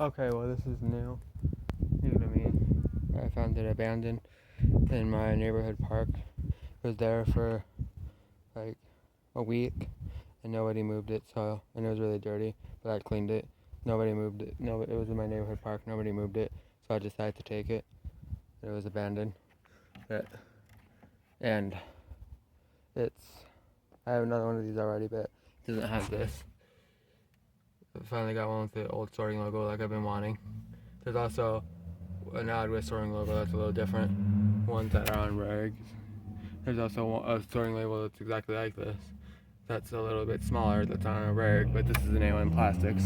Okay, well this is new to me. I found it abandoned in my neighborhood park. It was there for like a week and nobody moved it, so, and it was really dirty, but I cleaned it. Nobody moved it. No, it was in my neighborhood park. Nobody moved it, so I decided to take it. It was abandoned. But, and it's, I have another one of these already, but it doesn't have this. I finally got one with the old sorting logo like I've been wanting. There's also an odd with sorting logo that's a little different. Ones that are on rags. There's also a sorting label that's exactly like this. That's a little bit smaller, that's on a rag, but this is an A1 Plastics.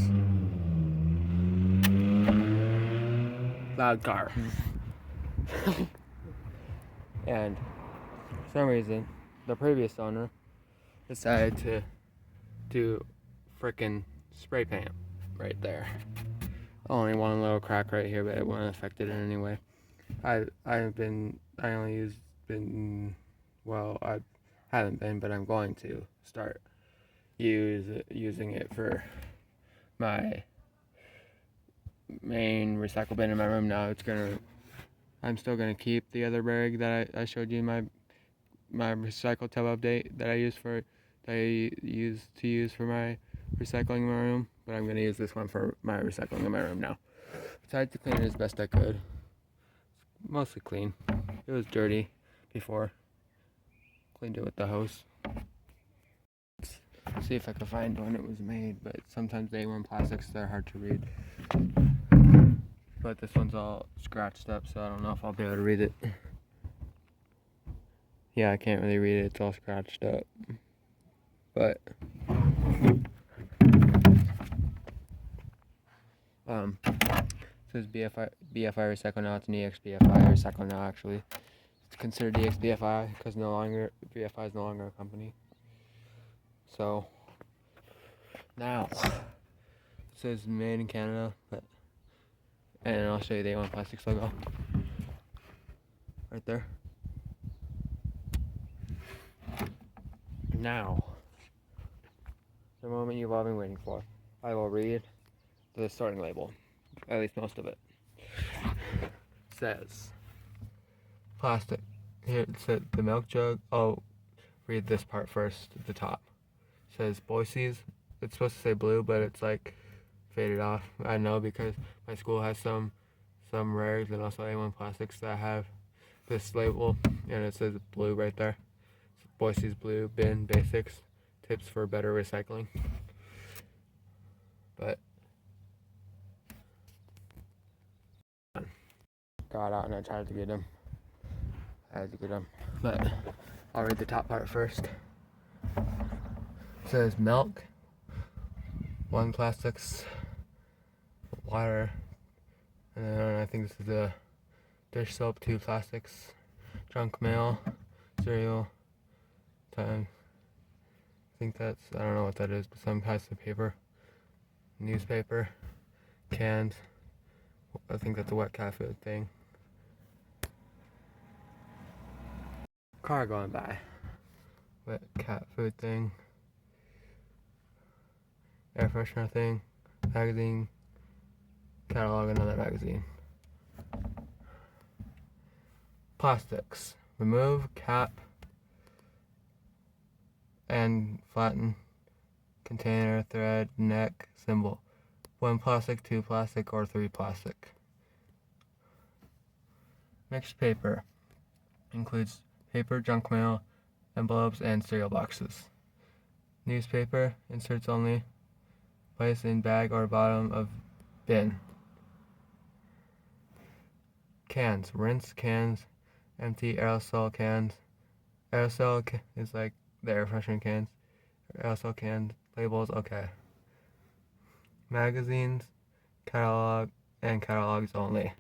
Loud car. And for some reason, the previous owner decided to do frickin' spray paint right there. Only one little crack right here, but it wouldn't affect it in any way. I haven't been, but I'm going to start using it for my main recycle bin in my room now. I'm still gonna keep the other rag that I showed you in my recycle tub update that I use for my recycling in my room, but I'm gonna use this one for my recycling in my room now. I tried to clean it as best I could. It's mostly clean. It was dirty before. Cleaned it with the hose. Let's see if I can find when it was made, but sometimes the A1 plastics, they're hard to read. But this one's all scratched up, so I don't know if I'll be able to read it. Yeah, I can't really read it, it's all scratched up. But it says BFI Recycle now. It's an EX-BFI Recycle now, actually. It's considered EX-BFI because BFI is no longer a company. So now it says made in Canada, and I'll show you the A1 Plastics logo right there. Now, the moment you've all been waiting for. I will read the sorting label, at least most of it. It says plastic. Here it said the milk jug. Oh, read this part first at the top. It says Boise's. It's supposed to say blue, but it's like faded off. I know because my school has some rares and also A1 plastics that have this label, and it says blue right there. It's Boise's Blue Bin Basics Tips for Better Recycling. But got out and I tried to get him. But I'll read the top part first. It says milk, 1 plastics, water, and then I think this is a dish soap, 2 plastics, junk mail, cereal, time. I don't know what that is, but some types of paper, newspaper, cans. I think that's a wet cat food thing. Car going by. Wet cat food thing. Air freshener thing. Magazine. Catalog, another magazine. Plastics. Remove cap and flatten container, thread, neck, symbol. 1 plastic, 2 plastic, or 3 plastic. Mixed paper includes paper, junk mail, envelopes, and cereal boxes. Newspaper, inserts only, place in bag or bottom of bin. Cans, rinse cans, empty aerosol cans. Aerosol is like the air freshener cans. Aerosol cans, labels, okay. Magazines, catalog, and catalogs only.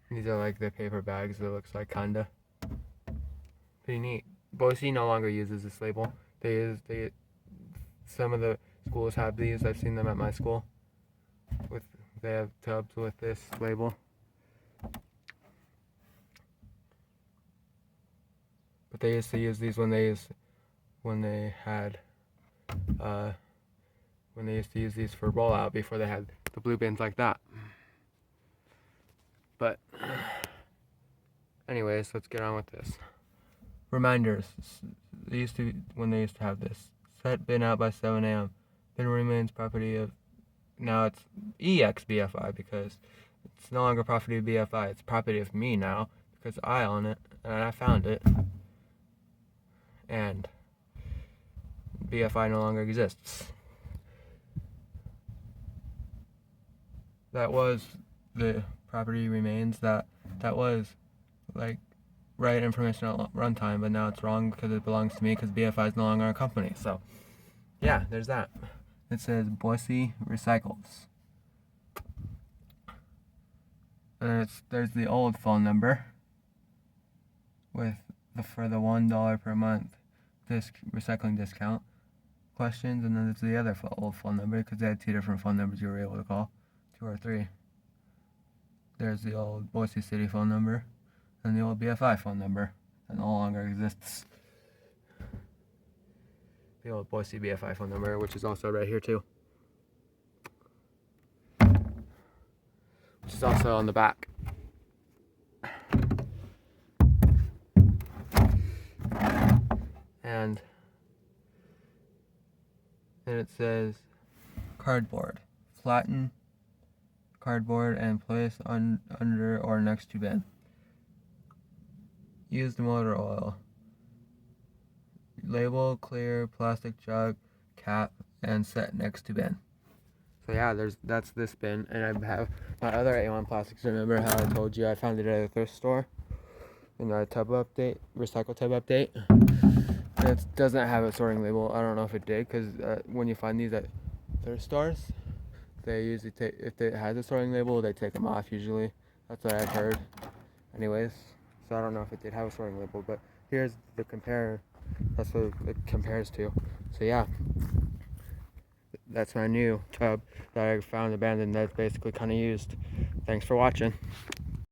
These are like the paper bags, it looks like, kinda. Pretty neat. Boise no longer uses this label. Some of the schools have these. I've seen them at my school. They have tubs with this label. But they used to use these when they had when they used to use these for rollout before they had the blue bins like that. But anyways, let's get on with this. Reminders. When they used to have this. Set bin out by 7 a.m. Bin remains property of, now it's EX BFI because it's no longer property of BFI. It's property of me now because I own it and I found it. And BFI no longer exists. That was the property remains. That was like right information at runtime, but now it's wrong because it belongs to me because BFI is no longer a company. So yeah, there's that. It says Boise Recycles. And there's the old phone number for the $1 per month recycling discount. Questions, and then there's the other old phone number because they had 2 different phone numbers you were able to call, 2 or 3. There's the old Boise City phone number and the old BFI phone number that no longer exists. The old Boise BFI phone number, which is also right here too, which is also on the back. And then it says cardboard. Flatten cardboard and place under or next to bin. Used motor oil. Label clear plastic jug cap and set next to bin. So yeah, that's this bin, and I have my other A1 plastics. Remember how I told you I found it at a thrift store in the recycle tub update? It doesn't have a sorting label. I don't know if it did, because when you find these at thrift stores, they usually if it has a sorting label, they take them off usually. That's what I've heard. Anyways, so I don't know if it did have a sorting label, but here's the compare. That's what it compares to. So yeah, that's my new tub that I found abandoned that's basically kind of used. Thanks for watching.